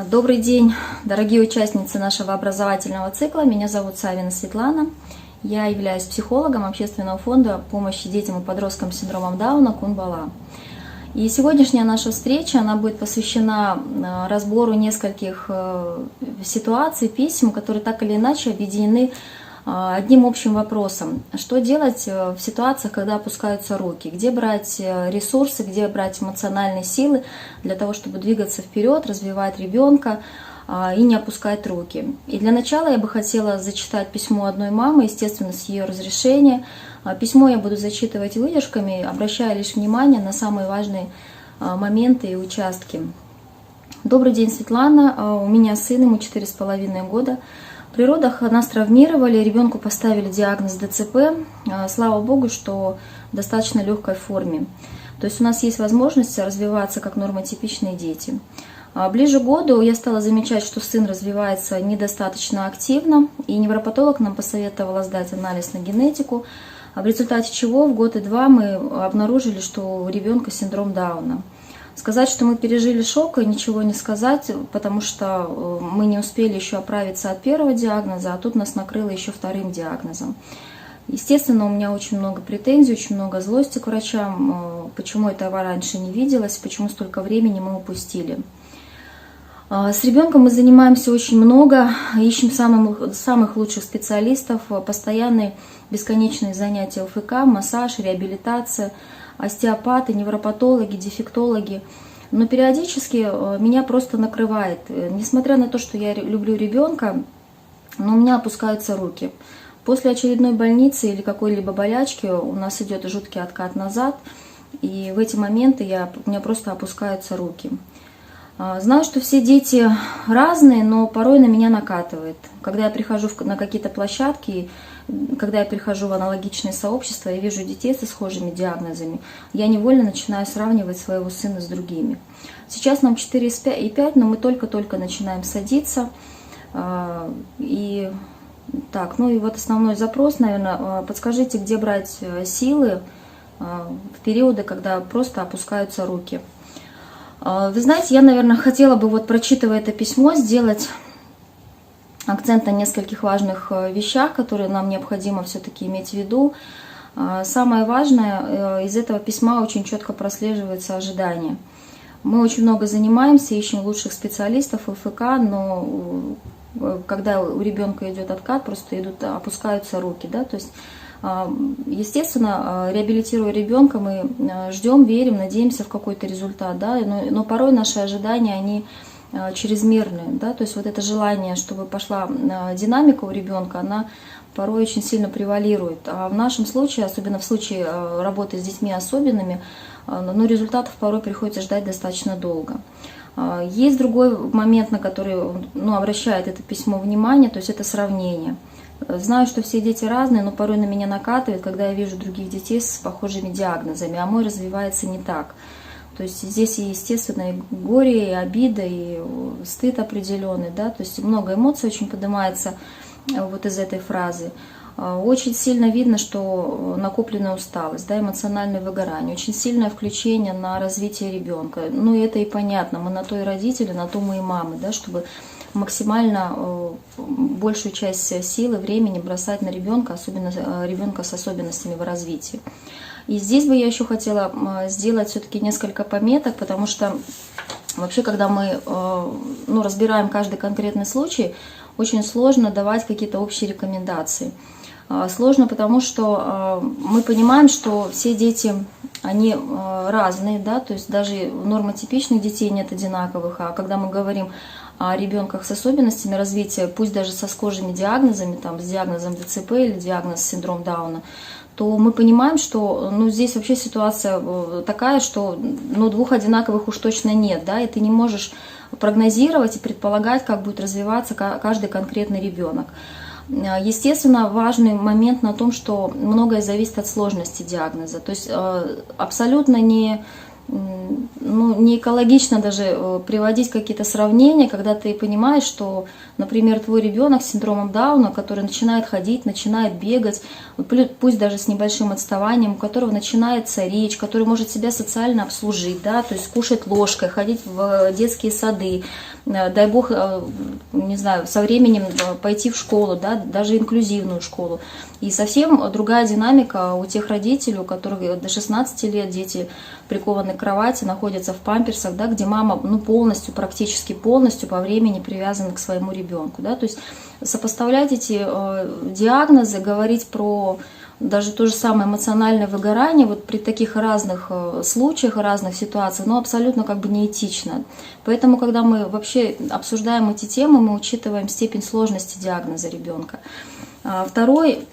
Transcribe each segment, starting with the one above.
Добрый день, дорогие участницы нашего образовательного цикла. Меня зовут Савина Светлана. Я являюсь психологом общественного фонда помощи детям и подросткам с синдромом Дауна Кунбала. И сегодняшняя наша встреча, она будет посвящена разбору нескольких ситуаций, писем, которые так или иначе объединены одним общим вопросом. Что делать в ситуациях, когда опускаются руки? Где брать ресурсы, где брать эмоциональные силы для того, чтобы двигаться вперед, развивать ребенка и не опускать руки? И для начала я бы хотела зачитать письмо одной мамы, естественно, с ее разрешения. Письмо я буду зачитывать выдержками, обращая лишь внимание на самые важные моменты и участки. Добрый день, Светлана. У меня сын, ему 4,5 года. При родах нас травмировали, ребенку поставили диагноз ДЦП. Слава богу, что в достаточно легкой форме. То есть у нас есть возможность развиваться как нормотипичные дети. Ближе к году я стала замечать, что сын развивается недостаточно активно, и невропатолог нам посоветовала сдать анализ на генетику, в результате чего в год и два мы обнаружили, что у ребенка синдром Дауна. Сказать, что мы пережили шок, и ничего не сказать, потому что мы не успели еще оправиться от первого диагноза, а тут нас накрыло еще вторым диагнозом. Естественно, у меня очень много претензий, очень много злости к врачам, почему этого раньше не виделось, почему столько времени мы упустили. С ребенком мы занимаемся очень много, ищем самых лучших специалистов, постоянные бесконечные занятия УФК, массаж, реабилитация, остеопаты, невропатологи, дефектологи. Но периодически меня просто накрывает. Несмотря на то, что я люблю ребенка, но у меня опускаются руки. После очередной больницы или какой-либо болячки у нас идет жуткий откат назад, и в эти моменты у меня просто опускаются руки. Знаю, что все дети разные, но порой на меня накатывает. Когда я прихожу на какие-то площадки, когда я прихожу в аналогичные сообщества, я вижу детей со схожими диагнозами, я невольно начинаю сравнивать своего сына с другими. Сейчас нам 4,5, но мы только-только начинаем садиться. И вот основной запрос, наверное, подскажите, где брать силы в периоды, когда просто опускаются руки. Вы знаете, я, наверное, хотела бы, прочитывая это письмо, сделать акцент на нескольких важных вещах, которые нам необходимо все-таки иметь в виду. Самое важное, из этого письма очень четко прослеживается ожидание. Мы очень много занимаемся, ищем лучших специалистов УФК, но когда у ребенка идет откат, просто опускаются руки, да, то есть, естественно, реабилитируя ребенка, мы ждем, верим, надеемся в какой-то результат, да, но порой наши ожидания, они чрезмерные, да, то есть это желание, чтобы пошла динамика у ребенка, она порой очень сильно превалирует. А в нашем случае, особенно в случае работы с детьми особенными, результатов порой приходится ждать достаточно долго. Есть другой момент, на который обращает это письмо внимание, то есть это сравнение. Знаю, что все дети разные, но порой на меня накатывает, когда я вижу других детей с похожими диагнозами, а мой развивается не так. То есть здесь, естественно, и горе, и обида, и стыд определенный, да, то есть много эмоций очень поднимается из этой фразы. Очень сильно видно, что накопленная усталость, да, эмоциональное выгорание, очень сильное включение на развитие ребенка. И это и понятно, мы на то и родители, на то мы и мамы, да, чтобы максимально большую часть силы, времени бросать на ребенка, особенно ребенка с особенностями в развитии. И здесь бы я еще хотела сделать все-таки несколько пометок, потому что вообще, когда мы разбираем каждый конкретный случай, очень сложно давать какие-то общие рекомендации. Сложно, потому что мы понимаем, что все дети, они разные, да, то есть даже нормотипичных детей нет одинаковых, а когда мы говорим о ребенках с особенностями развития, пусть даже со схожими диагнозами, с диагнозом ДЦП или диагноз синдром Дауна, то мы понимаем, что здесь вообще ситуация такая, что двух одинаковых уж точно нет, да, и ты не можешь прогнозировать и предполагать, как будет развиваться каждый конкретный ребенок. Естественно, важный момент на том, что многое зависит от сложности диагноза. То есть абсолютно не ну, не экологично даже приводить какие-то сравнения, когда ты понимаешь, что, например, твой ребенок с синдромом Дауна, который начинает ходить, начинает бегать, пусть даже с небольшим отставанием, у которого начинается речь, который может себя социально обслужить, да, то есть кушать ложкой, ходить в детские сады, дай бог, не знаю, со временем пойти в школу, да, даже инклюзивную школу. И совсем другая динамика у тех родителей, у которых до 16 лет дети прикованы к кровати, находятся в памперсах, да, где мама, ну, полностью, практически полностью по времени привязана к своему ребенку. Да, то есть сопоставлять эти диагнозы, говорить про даже то же самое эмоциональное выгорание вот при таких разных случаях, разных ситуациях, ну, абсолютно как бы неэтично. Поэтому, когда мы вообще обсуждаем эти темы, мы учитываем степень сложности диагноза ребенка. Второй,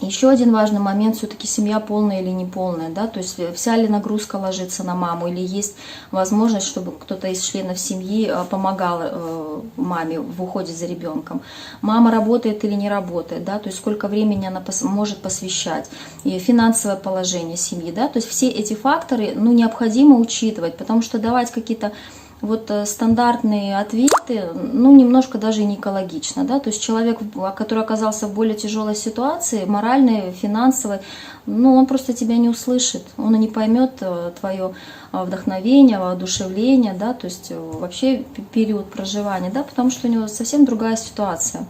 еще один важный момент, все-таки семья полная или неполная, да, то есть вся ли нагрузка ложится на маму, или есть возможность, чтобы кто-то из членов семьи помогал маме в уходе за ребенком. Мама работает или не работает, да, то есть сколько времени она может посвящать, и финансовое положение семьи, да, то есть все эти факторы, ну, необходимо учитывать, потому что давать какие-то вот стандартные ответы, ну, немножко даже и не экологично, да, то есть человек, который оказался в более тяжелой ситуации, моральной, финансовой, ну, он просто тебя не услышит, он и не поймет твое вдохновение, воодушевление, да, то есть вообще период проживания, да, потому что у него совсем другая ситуация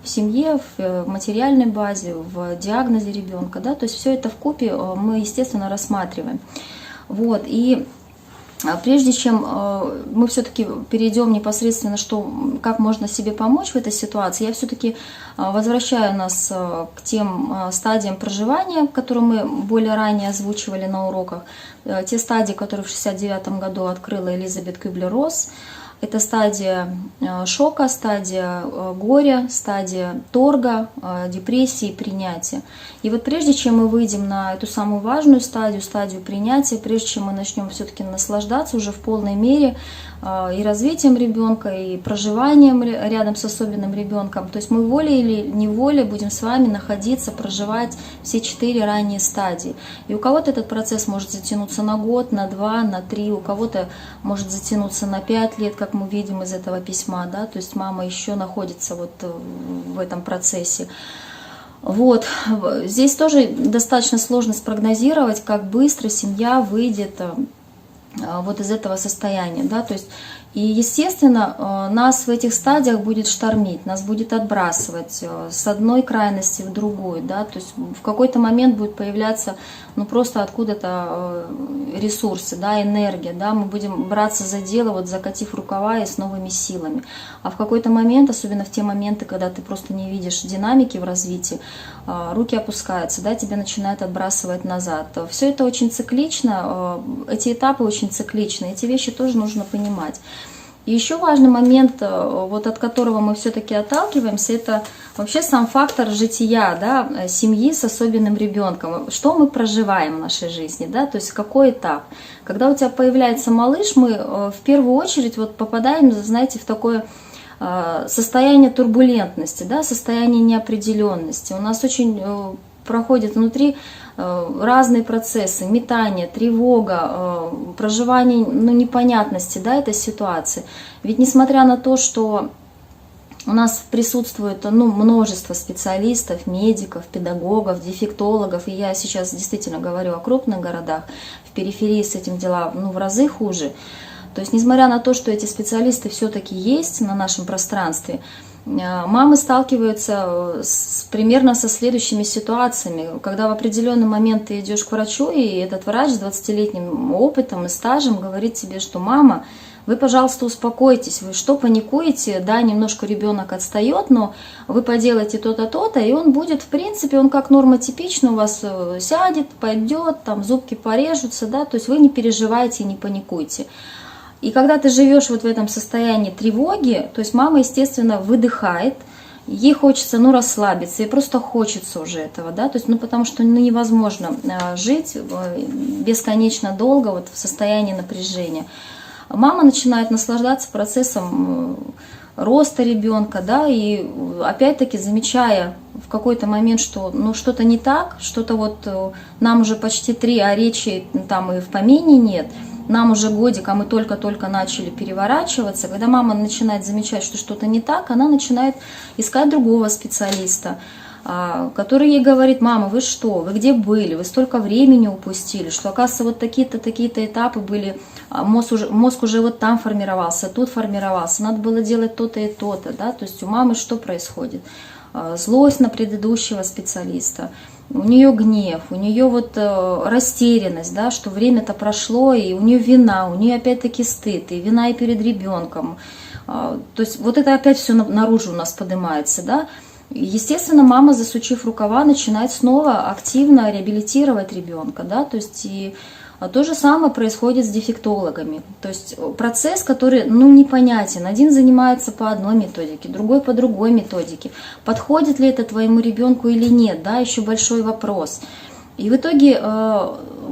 в семье, в материальной базе, в диагнозе ребенка, да, то есть все это вкупе мы, естественно, рассматриваем. Вот, и прежде чем мы все-таки перейдем непосредственно, как можно себе помочь в этой ситуации, я все-таки возвращаю нас к тем стадиям проживания, которые мы более ранее озвучивали на уроках. Те стадии, которые в 1969 году открыла Элизабет Кюблер-Росс. Это стадия шока, стадия горя, стадия торга, депрессии, принятия. И вот прежде чем мы выйдем на эту самую важную стадию, стадию принятия, прежде чем мы начнем все-таки наслаждаться уже в полной мере и развитием ребенка, и проживанием рядом с особенным ребенком, то есть мы волей или неволей будем с вами находиться, проживать все 4 ранние стадии. И у кого-то этот процесс может затянуться на год, на 2, на 3, у кого-то может затянуться на 5 лет, как мы видим из этого письма, да, то есть мама еще находится вот в этом процессе. Вот, здесь тоже достаточно сложно спрогнозировать, как быстро семья выйдет вот из этого состояния, да, то есть, и, естественно, нас в этих стадиях будет штормить, нас будет отбрасывать с одной крайности в другую, да, то есть в какой-то момент будет появляться, ну, просто откуда-то ресурсы, да, энергия, да, мы будем браться за дело, вот закатив рукава и с новыми силами, а в какой-то момент, особенно в те моменты, когда ты просто не видишь динамики в развитии, руки опускаются, да, тебя начинает отбрасывать назад. Все это очень циклично, эти этапы очень цикличны, эти вещи тоже нужно понимать. И еще важный момент, вот от которого мы все-таки отталкиваемся, это вообще сам фактор жития, да, семьи с особенным ребенком. Что мы проживаем в нашей жизни, да, то есть какой этап. Когда у тебя появляется малыш, мы в первую очередь вот попадаем, знаете, в такое состояние турбулентности, да, состояние неопределенности. У нас очень проходит внутри разные процессы, метание, тревога, проживание, ну, непонятности, да, этой ситуации. Ведь несмотря на то, что у нас присутствует, ну, множество специалистов, медиков, педагогов, дефектологов, и я сейчас действительно говорю о крупных городах, в периферии с этим дела, ну, в разы хуже. То есть, несмотря на то, что эти специалисты все-таки есть на нашем пространстве, мамы сталкиваются примерно со следующими ситуациями, когда в определенный момент ты идешь к врачу, и этот врач с 20-летним опытом и стажем говорит тебе, что мама, вы, пожалуйста, успокойтесь, вы что паникуете, да, немножко ребенок отстает, но вы поделаете то-то, то-то, и он будет, в принципе, он как нормотипично у вас сядет, пойдет, там зубки порежутся, да, то есть вы не переживайте, не паникуйте. И когда ты живешь вот в этом состоянии тревоги, то есть мама, естественно, выдыхает, ей хочется, ну, расслабиться, ей просто хочется уже этого, да, то есть, ну, потому что, ну, невозможно жить бесконечно долго вот в состоянии напряжения. Мама начинает наслаждаться процессом роста ребенка, да, и опять-таки замечая в какой-то момент, что ну что-то не так, что-то вот нам уже почти 3, а речи там и в помине нет, нам уже годик, а мы только-только начали переворачиваться. Когда мама начинает замечать, что что-то не так, она начинает искать другого специалиста, который ей говорит: мама, вы что, вы где были, вы столько времени упустили, что, оказывается, вот такие-то, такие-то этапы были, мозг уже вот там формировался, тут формировался, надо было делать то-то и то-то, да, то есть у мамы что происходит? Злость на предыдущего специалиста, у нее гнев, у нее вот растерянность, да, что время-то прошло, и у нее вина, у нее опять-таки стыд, и вина и перед ребенком, то есть вот это опять все наружу у нас поднимается, да. Естественно, мама, засучив рукава, начинает снова активно реабилитировать ребенка, да, то есть и то же самое происходит с дефектологами, то есть процесс, который, ну, непонятен, один занимается по одной методике, другой по другой методике, подходит ли это твоему ребенку или нет, да, еще большой вопрос. И в итоге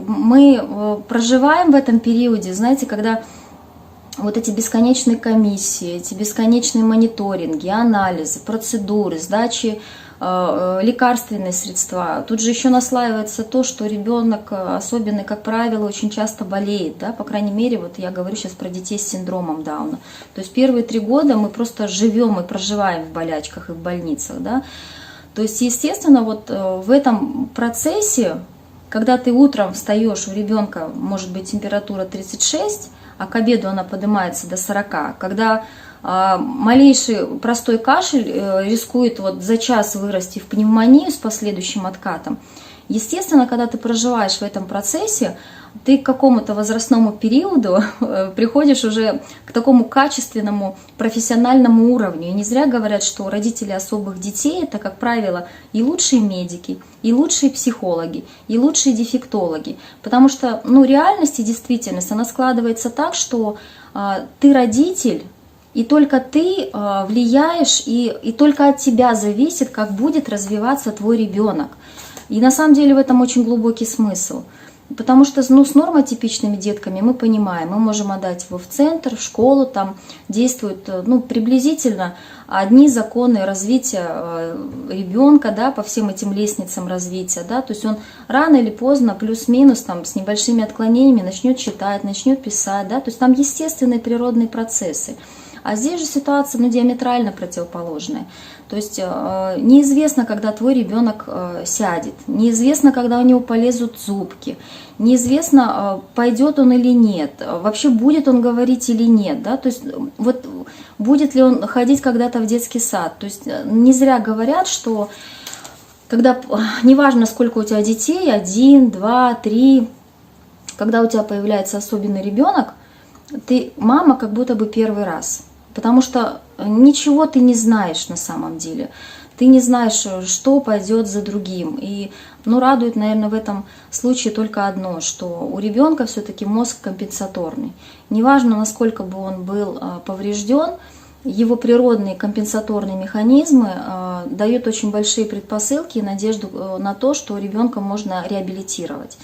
мы проживаем в этом периоде, знаете, когда вот эти бесконечные комиссии, эти бесконечные мониторинги, анализы, процедуры, сдачи лекарственные средства. Тут же еще наслаивается то, что ребенок особенный, как правило, очень часто болеет, да, по крайней мере, вот я говорю сейчас про детей с синдромом Дауна. То есть первые 3 года мы просто живем и проживаем в болячках и в больницах, да. То есть, естественно, вот в этом процессе, когда ты утром встаешь, у ребенка может быть температура 36, а к обеду она поднимается до 40, когда малейший простой кашель рискует вот за час вырасти в пневмонию с последующим откатом. Естественно, когда ты проживаешь в этом процессе, ты к какому-то возрастному периоду приходишь уже к такому качественному профессиональному уровню. И не зря говорят, что родители особых детей — это, как правило, и лучшие медики, и лучшие психологи, и лучшие дефектологи. Потому что, ну, реальность и действительность, она складывается так, что ты родитель, и только ты влияешь, и только от тебя зависит, как будет развиваться твой ребенок. И на самом деле в этом очень глубокий смысл. Потому что, ну, с нормотипичными детками мы понимаем, мы можем отдать его в центр, в школу, там действуют, ну, приблизительно одни законы развития ребенка, да, по всем этим лестницам развития, да, то есть он рано или поздно, плюс-минус, там, с небольшими отклонениями начнет читать, начнет писать, да, то есть там естественные природные процессы. А здесь же ситуация, ну, диаметрально противоположная. То есть неизвестно, когда твой ребенок сядет, неизвестно, когда у него полезут зубки, неизвестно, пойдет он или нет, вообще будет он говорить или нет, да, то есть вот будет ли он ходить когда-то в детский сад. То есть не зря говорят, что когда, неважно, сколько у тебя детей, 1, 2, 3, когда у тебя появляется особенный ребенок, ты мама как будто бы первый раз. Потому что ничего ты не знаешь на самом деле. Ты не знаешь, что пойдет за другим. И, ну, радует, наверное, в этом случае только одно, что у ребенка все-таки мозг компенсаторный. Неважно, насколько бы он был поврежден, его природные компенсаторные механизмы дают очень большие предпосылки и надежду на то, что ребенка можно реабилитировать.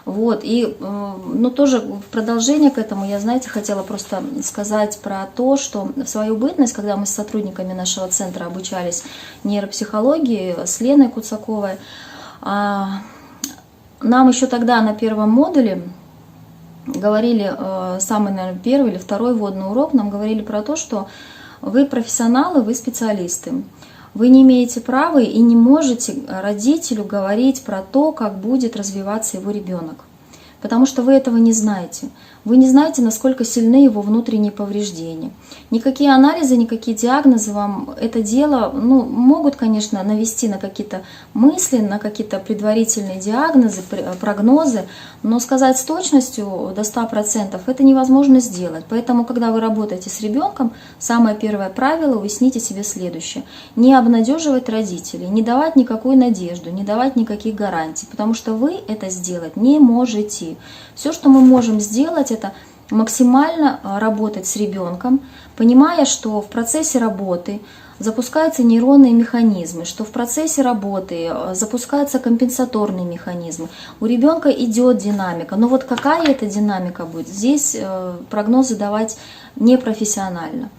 Вот, и, ну, тоже в продолжение к этому я, знаете, хотела просто сказать про то, что в свою бытность, когда мы с сотрудниками нашего центра обучались нейропсихологии с Леной Куцаковой, нам еще тогда на первом модуле говорили, самый, наверное, первый или второй вводный урок, нам говорили про то, что вы профессионалы, вы специалисты. Вы не имеете права и не можете родителю говорить про то, как будет развиваться его ребенок, потому что вы этого не знаете. Вы не знаете, насколько сильны его внутренние повреждения. Никакие анализы, никакие диагнозы вам это дело, ну, могут, конечно, навести на какие-то мысли, на какие-то предварительные диагнозы, прогнозы, но сказать с точностью до 100% это невозможно сделать. Поэтому, когда вы работаете с ребенком, самое первое правило — уясните себе следующее. Не обнадеживать родителей, не давать никакую надежду, не давать никаких гарантий, потому что вы это сделать не можете. Все, что мы можем сделать, это максимально работать с ребенком, понимая, что в процессе работы запускаются нейронные механизмы, что в процессе работы запускаются компенсаторные механизмы. У ребенка идет динамика, но вот какая эта динамика будет, здесь прогнозы давать непрофессионально.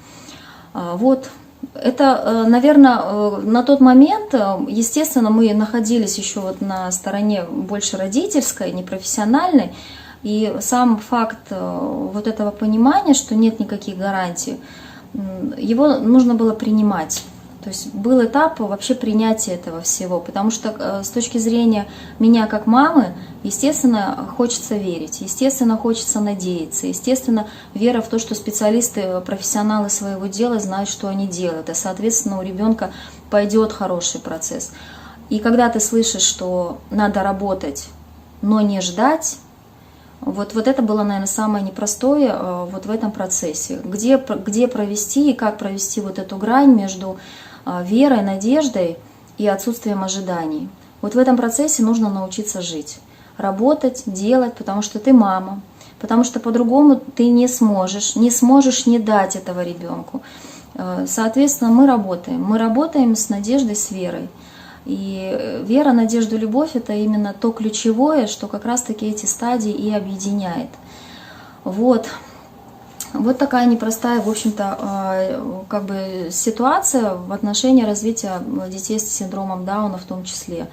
Вот. Это, наверное, на тот момент, естественно, мы находились еще вот на стороне больше родительской, непрофессиональной, и сам факт вот этого понимания, что нет никаких гарантий, его нужно было принимать. То есть был этап вообще принятия этого всего, потому что с точки зрения меня как мамы, естественно, хочется верить, естественно, хочется надеяться, естественно, вера в то, что специалисты, профессионалы своего дела знают, что они делают, и, соответственно, у ребенка пойдет хороший процесс. И когда ты слышишь, что надо работать, но не ждать, вот это было, наверное, самое непростое вот в этом процессе. Где провести и как провести вот эту грань между верой, надеждой и отсутствием ожиданий. Вот в этом процессе нужно научиться жить, работать, делать, потому что ты мама, потому что по-другому ты не сможешь не дать этого ребенку. Соответственно, мы работаем с надеждой, с верой. И вера, надежда, любовь – это именно то ключевое, что как раз-таки эти стадии и объединяет. Вот такая непростая, в общем-то, как бы ситуация в отношении развития детей с синдромом Дауна в том числе.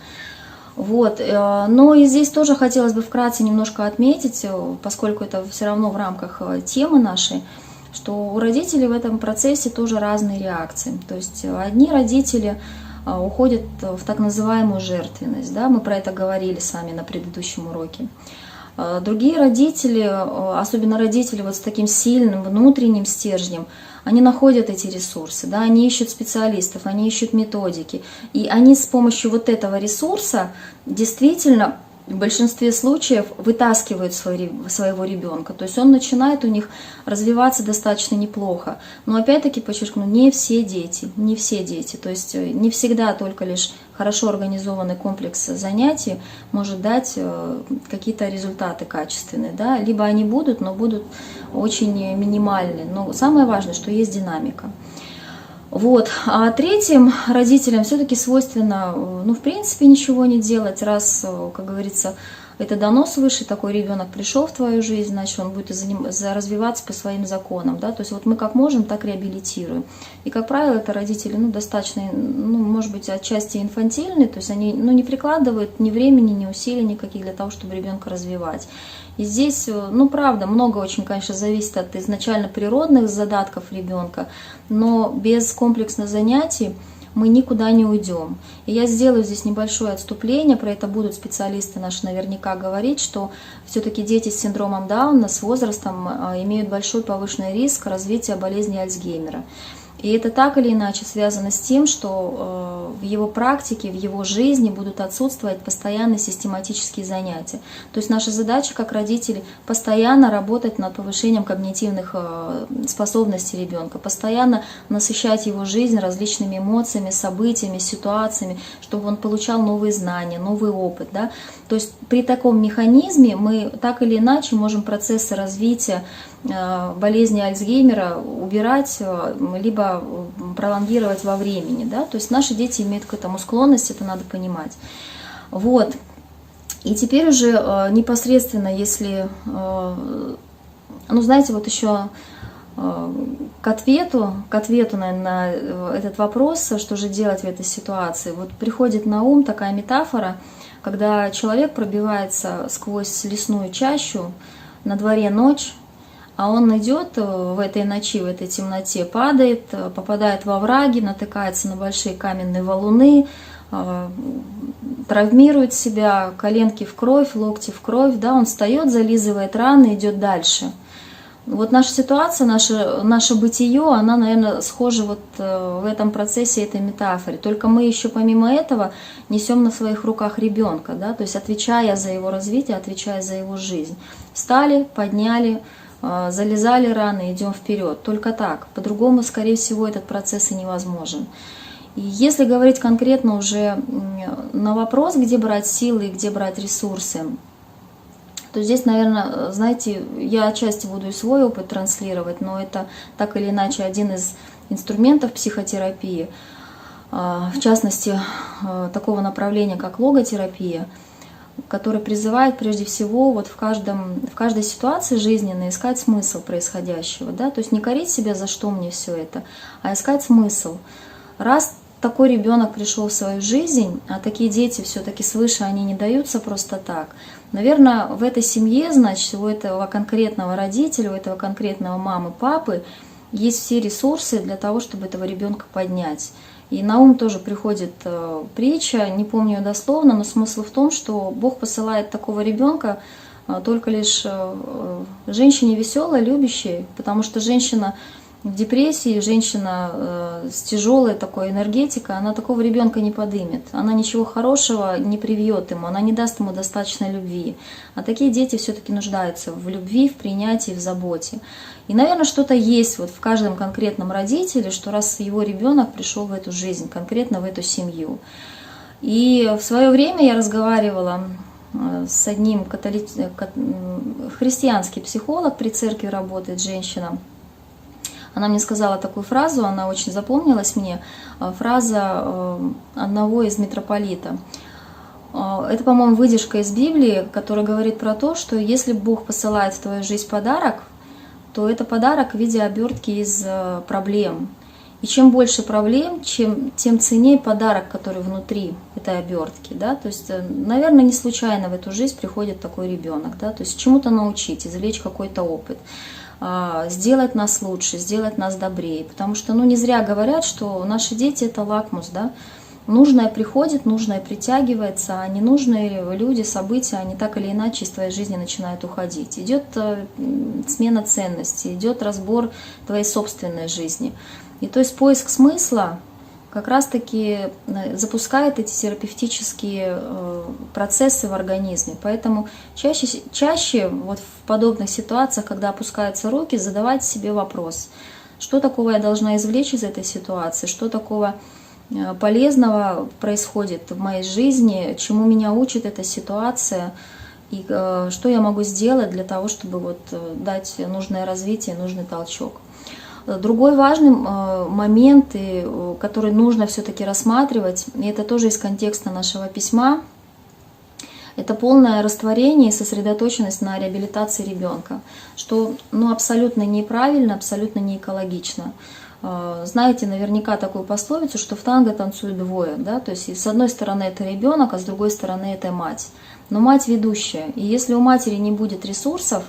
Вот. Но и здесь тоже хотелось бы вкратце немножко отметить, поскольку это все равно в рамках темы нашей, что у родителей в этом процессе тоже разные реакции. То есть одни родители уходят в так называемую жертвенность, да, мы про это говорили с вами на предыдущем уроке. Другие родители, особенно родители вот с таким сильным внутренним стержнем, они находят эти ресурсы, да, они ищут специалистов, они ищут методики, и они с помощью вот этого ресурса действительно в большинстве случаев вытаскивают своего ребенка. То есть он начинает у них развиваться достаточно неплохо. Но опять-таки подчеркну, не все дети. То есть не всегда только лишь хорошо организованный комплекс занятий может дать какие-то результаты качественные. Да? Либо они будут, но будут очень минимальны. Но самое важное, что есть динамика. Вот. А третьим родителям все-таки свойственно, в принципе, ничего не делать, раз, как говорится, это дано свыше, такой ребенок пришел в твою жизнь, значит, он будет развиваться по своим законам, да, то есть вот мы как можем, так реабилитируем. И, как правило, это родители, достаточно, может быть, отчасти инфантильные, то есть они, не прикладывают ни времени, ни усилий никаких для того, чтобы ребенка развивать. И здесь, правда, много очень, конечно, зависит от изначально природных задатков ребенка, но без комплексных занятий мы никуда не уйдем. И я сделаю здесь небольшое отступление, про это будут специалисты наши наверняка говорить, что все-таки дети с синдромом Дауна с возрастом имеют большой повышенный риск развития болезни Альцгеймера. И это так или иначе связано с тем, что в его практике, в его жизни будут отсутствовать постоянные систематические занятия. То есть наша задача как родителей постоянно работать над повышением когнитивных способностей ребенка, постоянно насыщать его жизнь различными эмоциями, событиями, ситуациями, чтобы он получал новые знания, новый опыт. Да? То есть при таком механизме мы так или иначе можем процессы развития болезни Альцгеймера убирать, либо пролонгировать во времени. Да? То есть наши дети имеют к этому склонность, это надо понимать. Вот. И теперь уже непосредственно, если, знаете, вот еще к ответу, наверное, на этот вопрос, что же делать в этой ситуации, вот приходит на ум такая метафора, когда человек пробивается сквозь лесную чащу, на дворе ночь, а он идет в этой ночи, в этой темноте, падает, попадает во враги, натыкается на большие каменные валуны, травмирует себя, коленки в кровь, локти в кровь, да, он встает, зализывает раны, идет дальше. Вот наша ситуация, наше бытие, она, наверное, схожа вот в этом процессе, этой метафоре. Только мы еще помимо этого несем на своих руках ребенка, да, то есть отвечая за его развитие, отвечая за его жизнь. Встали, подняли, залезали раны, идем вперед. Только так. По-другому, скорее всего, этот процесс и невозможен. И если говорить конкретно уже на вопрос, где брать силы и где брать ресурсы, то здесь, наверное, знаете, я отчасти буду и свой опыт транслировать, но это так или иначе один из инструментов психотерапии, в частности, такого направления, как логотерапия. который призывает прежде всего вот в каждой ситуации жизненной искать смысл происходящего, да, то есть не корить себя, за что мне все это, а искать смысл. Раз такой ребенок пришел в свою жизнь, а такие дети все-таки свыше, они не даются просто так, наверное, в этой семье, значит, у этого конкретного родителя, у этого конкретного мамы, папы есть все ресурсы для того, чтобы этого ребенка поднять. И на ум тоже приходит притча, не помню ее дословно, но смысл в том, что Бог посылает такого ребенка только лишь женщине веселой, любящей, потому что женщина в депрессии, женщина с тяжелой такой энергетикой, она такого ребенка не подымет, она ничего хорошего не привьет ему, она не даст ему достаточно любви. А такие дети все-таки нуждаются в любви, в принятии, в заботе. И, наверное, что-то есть вот в каждом конкретном родителе, что раз его ребенок пришел в эту жизнь, конкретно в эту семью. И в свое время я разговаривала с одним христианский психолог, при церкви работает женщина. Она мне сказала такую фразу, она очень запомнилась мне, фраза одного из митрополита. Это, по-моему, выдержка из Библии, которая говорит про то, что если Бог посылает в твою жизнь подарок, то это подарок в виде обертки из проблем. И чем больше проблем, тем ценнее подарок, который внутри этой обертки. Да? То есть, наверное, не случайно в эту жизнь приходит такой ребенок. Да? То есть чему-то научить, извлечь какой-то опыт, сделать нас лучше, сделать нас добрее. Потому что не зря говорят, что наши дети – это лакмус. Да? Нужное приходит, нужное притягивается, а ненужные люди, события, они так или иначе из твоей жизни начинают уходить. Идет смена ценностей, идет разбор твоей собственной жизни. И то есть поиск смысла как раз-таки запускает эти терапевтические процессы в организме. Поэтому чаще вот в подобных ситуациях, когда опускаются руки, задавать себе вопрос, что такого я должна извлечь из этой ситуации, что такого полезного происходит в моей жизни, чему меня учит эта ситуация, и что я могу сделать для того, чтобы вот дать нужное развитие, нужный толчок. Другой важный момент, который нужно все-таки рассматривать, и это тоже из контекста нашего письма, это полное растворение и сосредоточенность на реабилитации ребенка, что абсолютно неправильно, абсолютно не экологично. Знаете наверняка такую пословицу, что в танго танцуют двое, да? То есть с одной стороны это ребенок, а с другой стороны это мать. Но мать ведущая, и если у матери не будет ресурсов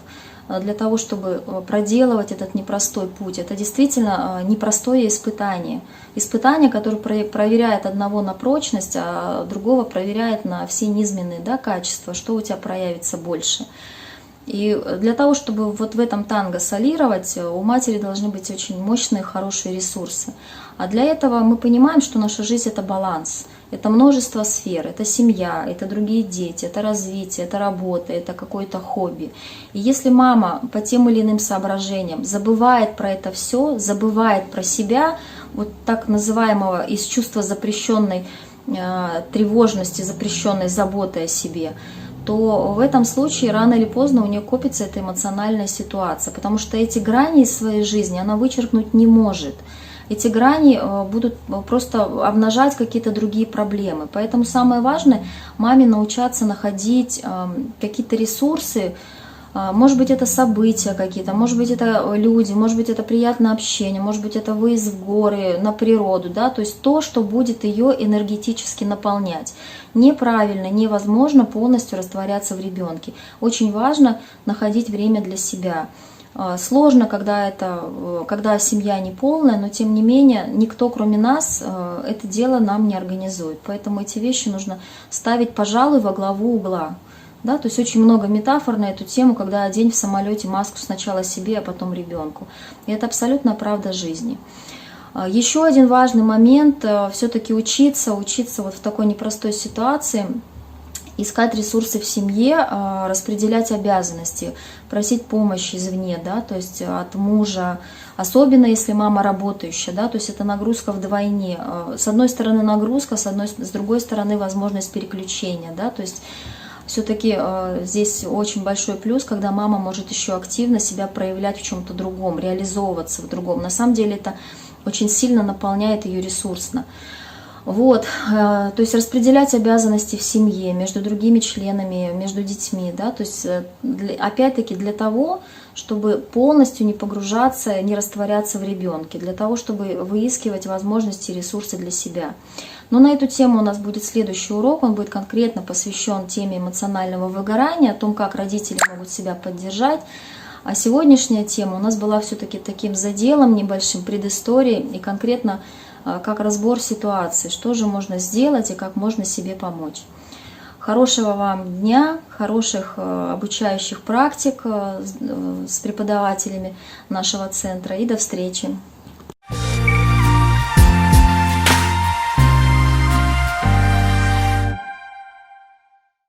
для того, чтобы проделывать этот непростой путь, это действительно непростое испытание. Испытание, которое проверяет одного на прочность, а другого проверяет на все низменные, да, качества, что у тебя проявится больше. И для того, чтобы вот в этом танго солировать, у матери должны быть очень мощные, хорошие ресурсы. А для этого мы понимаем, что наша жизнь – это баланс. Это множество сфер, это семья, это другие дети, это развитие, это работа, это какое-то хобби. И если мама по тем или иным соображениям забывает про это все, забывает про себя, вот так называемого из чувства запрещенной тревожности, запрещенной заботы о себе, то в этом случае рано или поздно у нее копится эта эмоциональная ситуация, потому что эти грани из своей жизни она вычеркнуть не может. Эти грани будут просто обнажать какие-то другие проблемы. Поэтому самое важное маме научаться находить какие-то ресурсы. Может быть, это события какие-то, может быть, это люди, может быть, это приятное общение, может быть, это выезд в горы, на природу, да, то есть то, что будет ее энергетически наполнять. Неправильно, невозможно полностью растворяться в ребенке. Очень важно находить время для себя. Сложно, когда семья не полная, но тем не менее никто, кроме нас, это дело нам не организует. Поэтому эти вещи нужно ставить, пожалуй, во главу угла. Да? То есть очень много метафор на эту тему, когда одень в самолете маску сначала себе, а потом ребенку. И это абсолютно правда жизни. Еще один важный момент, все-таки учиться вот в такой непростой ситуации, искать ресурсы в семье, распределять обязанности, просить помощи извне, да, то есть от мужа, особенно если мама работающая, да, то есть это нагрузка вдвойне. С одной стороны нагрузка, с другой стороны возможность переключения, да, то есть все-таки здесь очень большой плюс, когда мама может еще активно себя проявлять в чем-то другом, реализовываться в другом. На самом деле это очень сильно наполняет ее ресурсно. Вот, то есть распределять обязанности в семье между другими членами, между детьми, да, то есть опять-таки для того, чтобы полностью не погружаться, не растворяться в ребенке, для того, чтобы выискивать возможности и ресурсы для себя. Но на эту тему у нас будет следующий урок, он будет конкретно посвящен теме эмоционального выгорания, о том, как родители могут себя поддержать. А сегодняшняя тема у нас была все-таки таким заделом небольшим, предысторией и конкретно как разбор ситуации, что же можно сделать и как можно себе помочь. Хорошего вам дня, хороших обучающих практик с преподавателями нашего центра и до встречи!